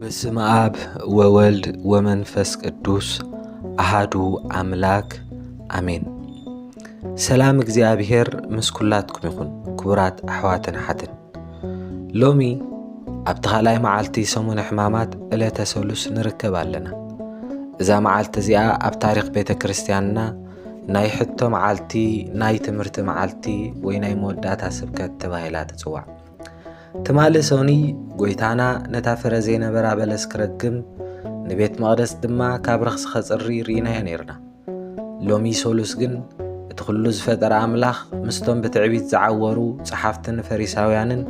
በስመ አብ ወወልድ ወመንፈስ ቅዱስ አሃዱ አምላክ አሜን። ሰላም እግዚአብሔር ምስ ኩላትኩም ይኹን። ክቡራት ኣሕዋትን ሓትን ሎሚ ኣብ ተኻላይ መዓልቲ ሰሙነ ሕማማት ዕለተ ሰሉስ ንርከብ ኣለና። እዛ መዓልቲ እዚኣ ኣብ ታሪክ ቤተ ክርስቲያንና ናይ ሕቶ መዓልቲ፣ ናይ ትምህርቲ መዓልቲ ወይ ናይ መወዳእታ ስብከት ተባሂላ ትጽዋዕ። ትማሊ ሰውኒ ጎይታና ነታ ፍረ ዘይነበራ በለስ ክረግም ንቤት መቕደስ ድማ ካብ ረኽሲ ኸጽሪ ርኢናዮ ነርና። ሎሚ ሰሉስ ግን እቲ ኩሉ ዝፈጠረ ኣምላኽ ምስቶም ብትዕቢት ዝዓወሩ ጸሓፍትን ፈሪሳውያንን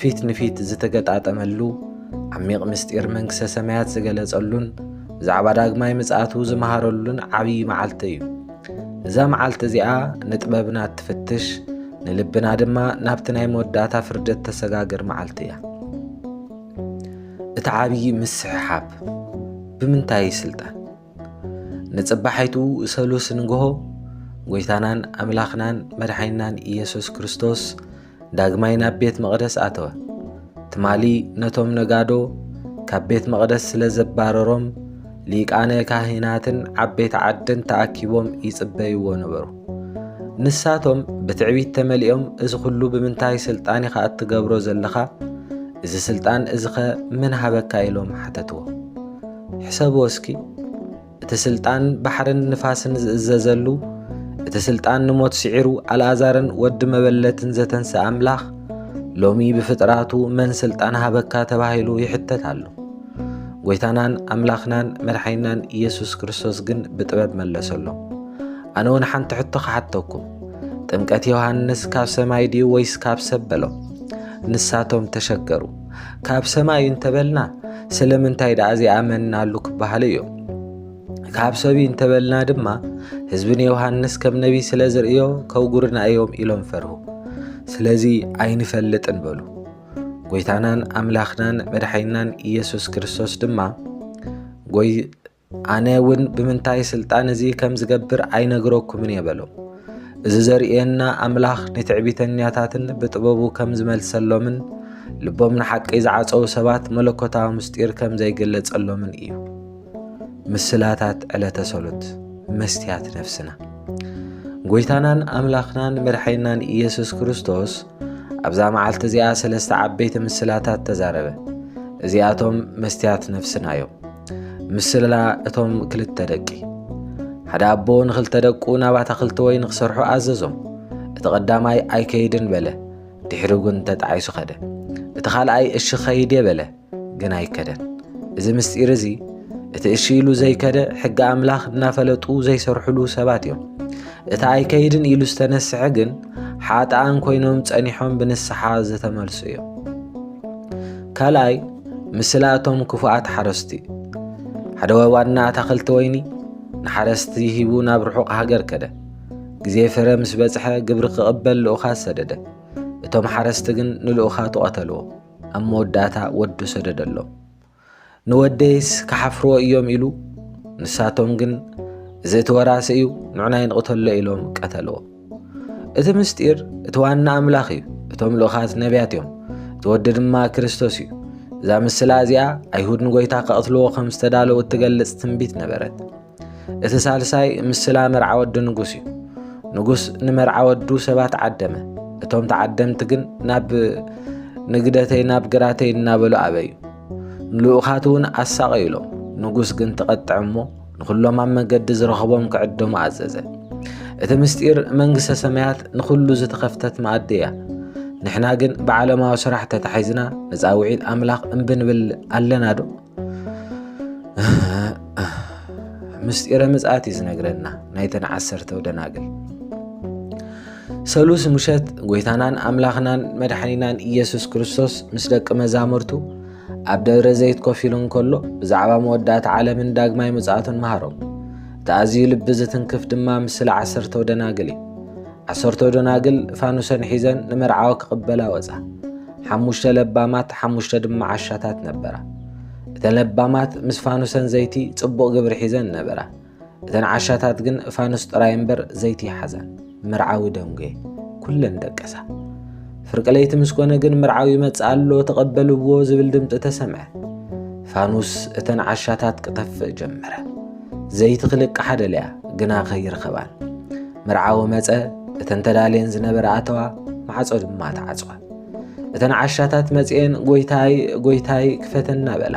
ፊት ንፊት ዝተገጣጠመሉ ዓሚቕ ምስጢር መንግሥተ ሰማያት ዝገለጸሉን ብዛዕባ ዳግማይ ምጽኣቱ ዝመሃረሉን ዓብዪ መዓልቲ እዩ። እዛ መዓልቲ እዚኣ ንጥበብና ትፍትሽ፣ ንልብና ድማ ናብቲ ናይ መወዳእታ ፍርደት ተሰጋገር መዓልቲ እያ። እቲ ዓብዪ ምስሕሓብ ብምንታይ ስልጣን ንጽባሐይቱ ሰሉስ ንግሆ ጎይታናን ኣምላኽናን መድሓኒናን ኢየሱስ ክርስቶስ ዳግማይ ናብ ቤት መቕደስ ኣተወ። ትማሊ ነቶም ነጋዶ ካብ ቤት መቕደስ ስለ ዘባረሮም ሊቃነ ካህናትን ዓበይቲ ዓድን ተኣኪቦም ይጽበይዎ ነበሩ። ንሳቶም ብትዕቢት ተመሊኦም እዚ ኩሉ ብምንታይ ስልጣን ኢኻ እትገብሮ ዘለኻ? እዚ ስልጣን እዚ ኸ ምን ሃበካ ኢሎም ሓተትዎ። ሕሰብዎ እስኪ፣ እቲ ስልጣን ባሕርን ንፋስን ዝእዘዘሉ፣ እቲ ስልጣን ንሞት ስዒሩ ኣልዓዛርን ወዲ መበለትን ዘተንሰ ኣምላኽ ሎሚ ብፍጥራቱ መን ስልጣን ሃበካ ተባሂሉ ይሕተት ኣሎ። ጎይታናን ኣምላኽናን መድሓኒናን ኢየሱስ ክርስቶስ ግን ብጥበብ መለሰሎም። ኣነ እውን ሓንቲ ሕቶ ክሓተኩም፣ ጥምቀት ዮሃንስ ካብ ሰማይ ድዩ ወይስ ካብ ሰብ በሎም? ንሳቶም ተሸገሩ። ካብ ሰማይ እንተበልና ስለምንታይ ዳኣ ዘይኣመንናሉ ክበሃል እዮም። ካብ ሰብ እንተበልና ድማ ህዝብን ዮሃንስ ከም ነቢ ስለ ዝርእዮ ከውጉርና እዮም ኢሎም ፈርሁ። ስለዚ ኣይንፈልጥን በሉ። ጎይታናን ኣምላኽናን መድሓኒናን ኢየሱስ ክርስቶስ ድማ ኣነ እውን ብምንታይ ስልጣን እዚ ከም ዝገብር ኣይነግረኩምን የበሎም። እዚ ዘርእየና ኣምላኽ ንትዕቢተኛታትን ብጥበቡ ከም ዝመልሰሎምን ልቦም ንሓቂ ዝዓፀው ሰባት መለኮታዊ ምስጢር ከም ዘይገለጸሎምን እዩ። ምስላታት ዕለተ ሰሉት መስትያት ነፍስና ጎይታናን ኣምላኽናን መድሓኒናን ኢየሱስ ክርስቶስ ኣብዛ መዓልቲ እዚኣ ሰለስተ ዓበይቲ ምስላታት ተዛረበ። እዚኣቶም መስትያት ነፍስና እዮም። ምስላ እቶም ክልተ ደቂ፣ ሓደ ኣቦ ንኽልተ ደቁ ናብ ኣታኽልቲ ወይኒ ክሰርሑ ኣዘዞም። እቲ ቀዳማይ ኣይከይድን በለ፣ ድሕሪ ግን ተጣዒሱ ኸደ። እቲ ካልኣይ እሺ ኸይድ በለ፣ ግን ኣይከደን። እዚ ምስጢር እዚ እቲ እሺ ኢሉ ዘይከደ ሕጊ ኣምላኽ እናፈለጡ ዘይሰርሕሉ ሰባት እዮም። እቲ ኣይከይድን ኢሉ ዝተነስሐ ግን ሓጥኣን ኮይኖም ጸኒሖም ብንስሓ ዝተመልሱ እዮም። ካልኣይ ምስላ እቶም ክፉኣት ሓረስቲ፣ ሓደ ዋና ኣታኽልቲ ወይኒ ንሓረስቲ ሂቡ ናብ ርሑቕ ሃገር ከደ። ግዜ ፍረ ምስ በጽሐ ግብሪ ክቕበል ልኡኻት ሰደደ። እቶም ሓረስቲ ግን ንልኡኻቱ ቐተልዎ፣ ኣብ መወዳእታ ወዱ ሰደደሎም። ንወደይስ ክሓፍርዎ እዮም ኢሉ፣ ንሳቶም ግን እዚ እቲ ወራሲ እዩ ንዑና ይንቕተሎ ኢሎም ቀተልዎ። እቲ ምስጢር እቲ ዋና ኣምላኽ እዩ። እቶም ልኡኻት ነቢያት እዮም። እቲ ወዲ ድማ ክርስቶስ እዩ። እዛ ምስላ እዚኣ ኣይሁድ ንጎይታ ከቕትልዎ ከም ዝተዳለዉ እትገልጽ ትንቢት ነበረት። እቲ ሳልሳይ ምስላ መርዓ ወዲ ንጉስ እዩ። ንጉስ ንመርዓ ወዱ ሰባት ዓደመ። እቶም ተዓደምቲ ግን ናብ ንግደተይ ናብ ግራተይ እናበሉ ኣበዩ። ንልኡኻት እውን ኣሳቐዩ ኢሎም። ንጉስ ግን ተቐጥዕ እሞ ንኹሎም ኣብ መንገዲ ዝረኸቦም ክዕደሙ ኣዘዘ። እቲ ምስጢር መንግሥተ ሰማያት ንኹሉ ዝተኸፍተት መኣዲ እያ። ንሕና ግን ብዓለማዊ ስራሕ ተታሒዝና ነፃውዒት ኣምላኽ እምብንብል ኣለና ዶ? ምስጢረ ምጽኣት እዩ ዝነግረና ናይተን 10 ደናግል። ሰሉስ ምሸት ጎይታናን ኣምላኽናን መድሓኒናን ኢየሱስ ክርስቶስ ምስ ደቂ መዛሙርቱ ኣብ ደብረ ዘይት ኮፍ ኢሉ እንከሎ ብዛዕባ መወዳእታ ዓለምን ዳግማይ ምጽኣቱን መሃሮም። እቲ ኣዝዩ ልቢ ዝትንክፍ ድማ ምስሊ 10 ደናግል እዩ። 10 ደናግል ፋኑሰን ሒዘን ንመርዓዊ ክቕበላ ወፃ። 5 ለባማት 5 ድማ ዓሻታት ነበራ። እተን ለባማት ምስ ፋኑሰን ዘይቲ ጽቡቕ ግብሪ ሒዘን ነበራ። እተን ዓሻታት ግን ፋኑስ ጥራይ እምበር ዘይቲ ይሓዘን። ምርዓዊ ደንጌ ኩለን ደቀሳ ፍርቀለይቲ ምስኮነ ግን ምርዓዊ መጽ ኣሎ ተቐበልዎ ዝብል ድምፂ ተሰምዐ ፋኑስ እተን ዓሻታት ክጠፍእ ጀመረ ዘይቲ ክልቅ ሓደልያ ግና ከይረኸባን ምርዓዊ መጸ እተን ተዳልየን ዝነበረ ኣተዋ ማዕጾ ድማ ተዓጽዋ እተን ዓሻታት መጽአን ጎይታይ ክፈተና በላ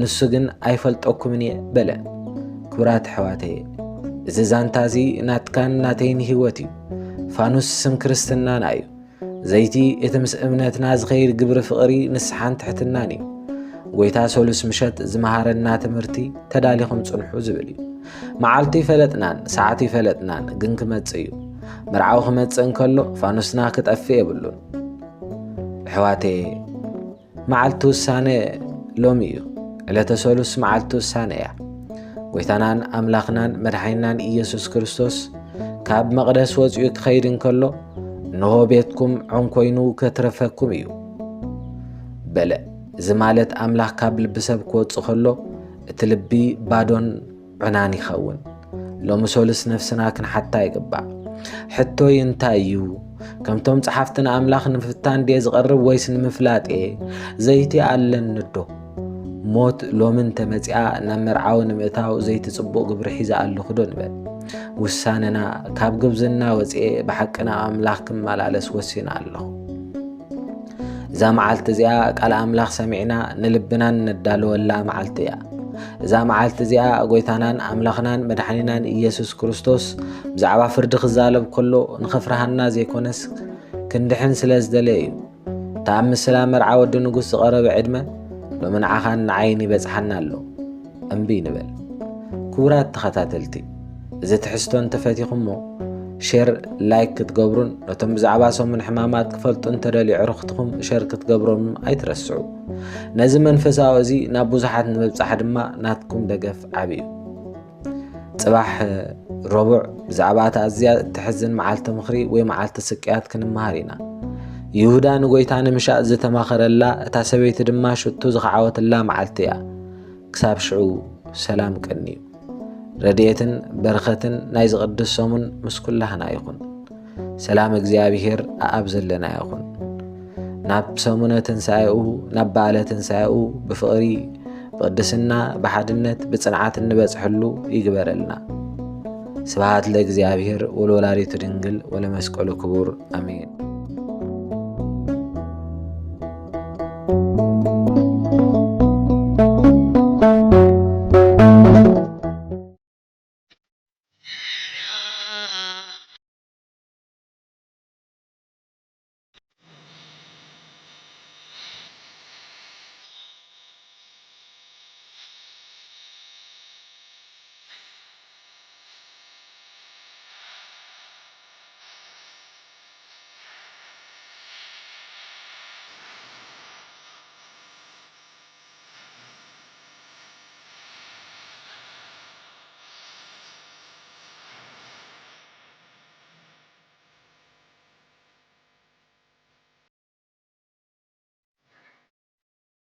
ንሱ ግን ኣይፈልጠኩምን እየ በለ ክቡራት ኣሕዋተየ እዚ ዛንታ እዚ ናትካን ናተይን ህይወት እዩ ፋኑስ ስም ክርስትናና እዩ ዘይቲ እቲ ምስ እምነትና ዝኸይድ ግብሪ ፍቕሪ ንስሓን ትሕትናን እዩ ጎይታ ሰሉስ ምሸት ዝመሃረና ትምህርቲ ተዳሊኹም ጽንሑ ዝብል እዩ መዓልቲ ይፈለጥናን ሰዓት ይፈለጥናን ግን ክመጽእ እዩ ምርዓዊ ክመጽእ እንከሎ ፋኑስና ክጠፍእ የብሉን ኣሕዋተየ መዓልቲ ውሳነ ሎሚ እዩ ዕለተ ሰሉስ መዓልቲ ውሳነ እያ ጎይታናን ኣምላኽናን መድሓኒናን ኢየሱስ ክርስቶስ ካብ መቕደስ ወፂኡ ክኸይድ እንከሎ እንሆ ቤትኩም ዖም ኮይኑ ከትረፈኩም እዩ በለ እዚ ማለት ኣምላኽ ካብ ልቢ ሰብ ክወፅእ ከሎ እቲ ልቢ ባዶን ዕናን ይኸውን ሎሚ ሰሉስ ነፍስና ክንሓታ ይግባእ ሕቶይ እንታይ እዩ ከምቶም ጸሓፍትና ኣምላኽ ንምፍታን ድየ ዝቐርብ ወይስ ንምፍላጥ ዘይቲ ኣለኒ ዶ ሞት ሎምን ተመጽኣ ናብ መርዓዊ ንምእታው ዘይቲ ጽቡቕ ግብሪ ሒዛ ኣለኹ ዶ ንበል ውሳነና ካብ ግብዝና ወፅኤ ብሓቅና ኣምላኽ ክመላለስ ወሲና ኣለኹ እዛ መዓልቲ እዚኣ ቃል ኣምላኽ ሰሚዕና ንልብናን ነዳልወላ መዓልቲ እያ እዛ መዓልቲ እዚኣ ጎይታናን ኣምላኽናን መድሓኒናን ኢየሱስ ክርስቶስ ብዛዕባ ፍርዲ ክዛለብ ከሎ ንኸፍርሃና ዘይኮነስ ክንድሕን ስለ ዝደለየ እዩ እታ ኣብ ምስላ መርዓ ወዲ ንጉስ ዝቐረበ ዕድመ ሎሚ ንዓኻን ንዓይኒ ይበጽሓና ኣሎ እምቢ ንበል ክቡራት ተኸታተልቲ እዚ ትሕዝቶ እንተፈቲኹሞ ሼር ላይክ ክትገብሩን ነቶም ብዛዕባ ሰሙን ሕማማት ክፈልጡ እንተደልዩ ዕሩኽትኩም ሼር ክትገብሮም ኣይትረስዑ ነዚ መንፈሳዊ እዚ ናብ ብዙሓት ንምብጻሕ ድማ ናትኩም ደገፍ ዓብዩ ጽባሕ ረቡዕ ብዛዕባ እታ ኣዝያ እትሕዝን መዓልቲ ምኽሪ ወይ መዓልቲ ስቅያት ክንመሃር ኢና ይሁዳ ንጎይታ ንምሻእ ዝተማኸረላ እታ ሰበይቲ ድማ ሽቱ ዝኸዓወትላ መዓልቲ እያ ክሳብ ሽዑ ሰላም ቀኒ እዩ ረድኤትን በረኸትን ናይ ዝቕድስ ሰሙን ምስ ኩላህና ይኹን ሰላም እግዚኣብሔር ኣብ ዘለና ይኹን ናብ ሰሙነ ትንሣኤኡ ናብ በዓለ ትንሣኤኡ ብፍቕሪ ብቅድስና ብሓድነት ብጽንዓት እንበጽሕሉ ይግበረልና ስብሐት ለእግዚአብሔር ወለወላዲቱ ድንግል ወለመስቀሉ ክቡር አሜን